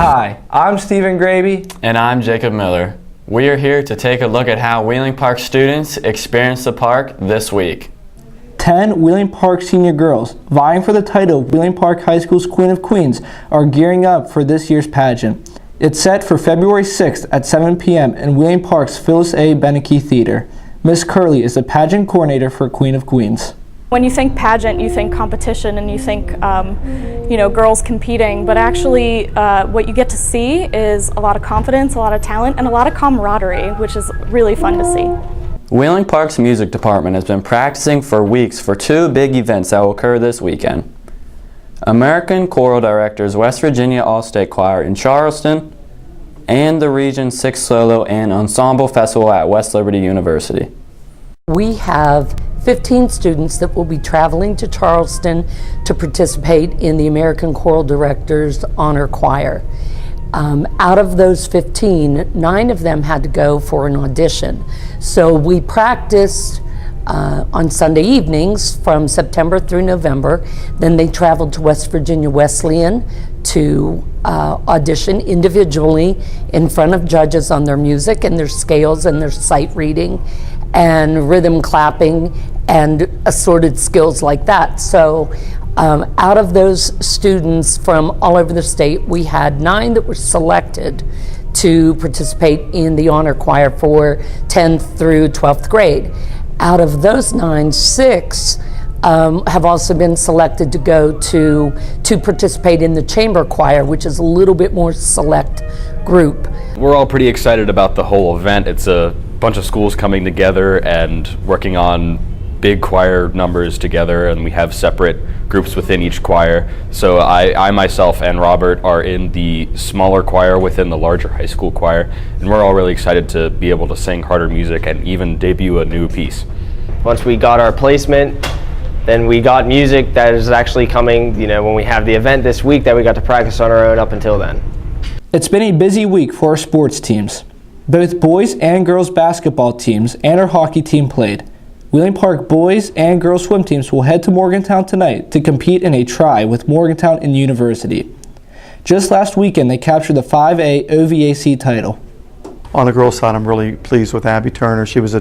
Hi, I'm Stephen Graebe. And I'm Jacob Miller. We are here to take a look at how Wheeling Park students experience the park this week. 10 Wheeling Park senior girls, vying for the title of Wheeling Park High School's Queen of Queens, are gearing up for this year's pageant. It's set for February 6th at 7 p.m. in Wheeling Park's Phyllis A. Beneke Theater. Miss Curley is the pageant coordinator for Queen of Queens. When you think pageant, you think competition and you think, girls competing, but actually what you get to see is a lot of confidence, a lot of talent, and a lot of camaraderie, which is really fun to see. Wheeling Park's music department has been practicing for weeks for two big events that will occur this weekend. American Choral Directors West Virginia All-State Choir in Charleston and the Region 6 Solo and Ensemble Festival at West Liberty University. We have 15 students that will be traveling to Charleston to participate in the American Choral Directors Honor Choir. Out of those 15, 9 of them had to go for an audition. So we practiced on Sunday evenings from September through November. Then they traveled to West Virginia Wesleyan to audition individually in front of judges on their music and their scales and their sight reading and rhythm clapping and assorted skills like that. So out of those students from all over the state, we had 9 that were selected to participate in the honor choir for 10th through 12th grade. Out of those 9, 6 have also been selected to go to participate in the chamber choir, which is a little bit more select group. We're all pretty excited about the whole event. It's a bunch of schools coming together and working on big choir numbers together, and we have separate groups within each choir. So I myself and Robert are in the smaller choir within the larger high school choir, and we're all really excited to be able to sing harder music and even debut a new piece. Once we got our placement, then we got music that is actually coming, when we have the event this week that we got to practice on our own up until then. It's been a busy week for our sports teams. Both boys and girls basketball teams and our hockey team played. Wheeling Park boys and girls swim teams will head to Morgantown tonight to compete in a try with Morgantown and University. Just last weekend, they captured the 5A OVAC title. On the girls' side, I'm really pleased with Abby Turner. She was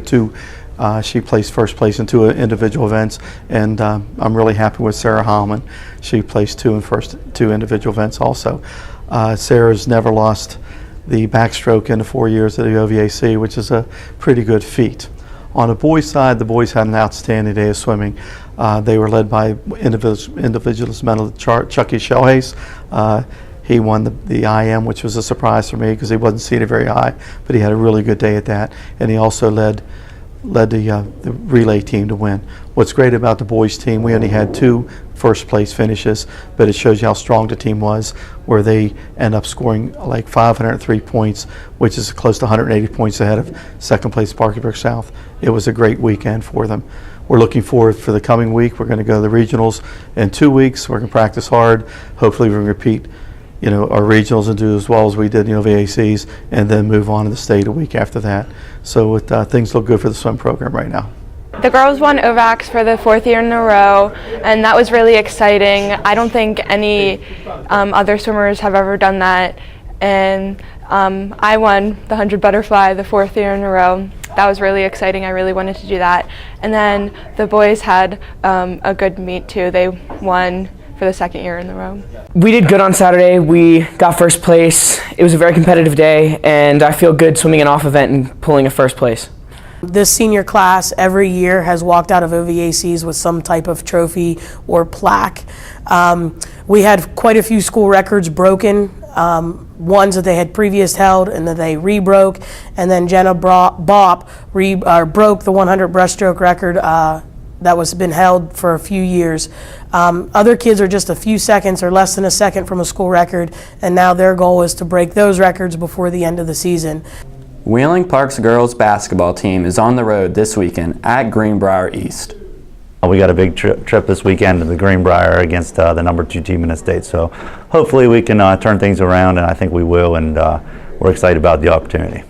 she placed first place in 2 individual events, and I'm really happy with Sarah Hallman. She placed 2 individual events also. Sarah's never lost the backstroke in the 4 years of the OVAC, which is a pretty good feat. On the boys' side, the boys had an outstanding day of swimming. They were led by individualist medal Chucky Shellhace. He won the IM, which was a surprise for me because he wasn't seated very high, but he had a really good day at that. And he also led the relay team to win. What's great about the boys team, we only had 2 first place finishes, but it shows you how strong the team was, where they end up scoring like 503 points, which is close to 180 points ahead of second place Parkersburg South. It was a great weekend for them. We're looking forward for the coming week. We're going to go to the regionals in 2 weeks. We're going to practice hard. Hopefully we can repeat our regionals and do as well as we did in the OVACs, and then move on to the state a week after that. So things look good for the swim program right now. The girls won OVACs for the 4th year in a row, and that was really exciting. I don't think any other swimmers have ever done that, and I won the 100 butterfly the 4th year in a row. That was really exciting. I really wanted to do that. And then the boys had a good meet too. They won for the 2nd year in a row. We did good on Saturday. We got first place. It was a very competitive day, and I feel good swimming an off event and pulling a first place. This senior class every year has walked out of OVACs with some type of trophy or plaque. We had quite a few school records broken, ones that they had previous held and that they re-broke, and then Jenna Bopp broke the 100 breaststroke record that was been held for a few years. Other kids are just a few seconds or less than a second from a school record, and now their goal is to break those records before the end of the season. Wheeling Park's girls basketball team is on the road this weekend at Greenbrier East. We got a big trip this weekend to the Greenbrier against the number 2 team in the state, so hopefully we can turn things around, and I think we will, and we're excited about the opportunity.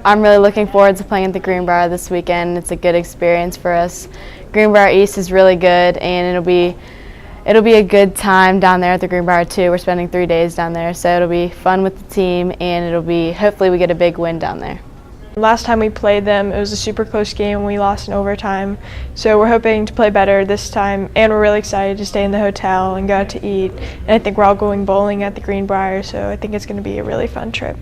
I'm really looking forward to playing at the Greenbrier this weekend. It's a good experience for us. Greenbrier East is really good, and it'll be it'll be a good time down there at the Greenbrier too. We're spending 3 days down there, so it'll be fun with the team, and it'll be, hopefully we get a big win down there. Last time we played them, it was a super close game and we lost in overtime. So we're hoping to play better this time, and we're really excited to stay in the hotel and go out to eat. And I think we're all going bowling at the Greenbrier, so I think it's going to be a really fun trip.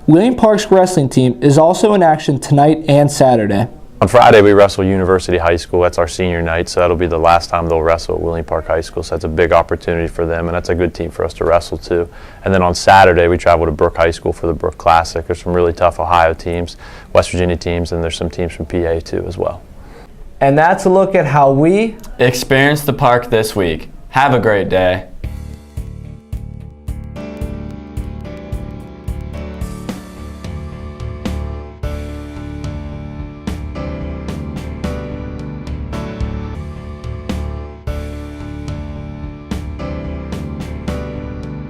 Wheeling Park's wrestling team is also in action tonight and Saturday. On Friday, we wrestle University High School. That's our senior night, so that'll be the last time they'll wrestle at Wheeling Park High School. So that's a big opportunity for them, and that's a good team for us to wrestle too. And then on Saturday, we travel to Brook High School for the Brook Classic. There's some really tough Ohio teams, West Virginia teams, and there's some teams from PA too as well. And that's a look at how we experienced the park this week. Have a great day.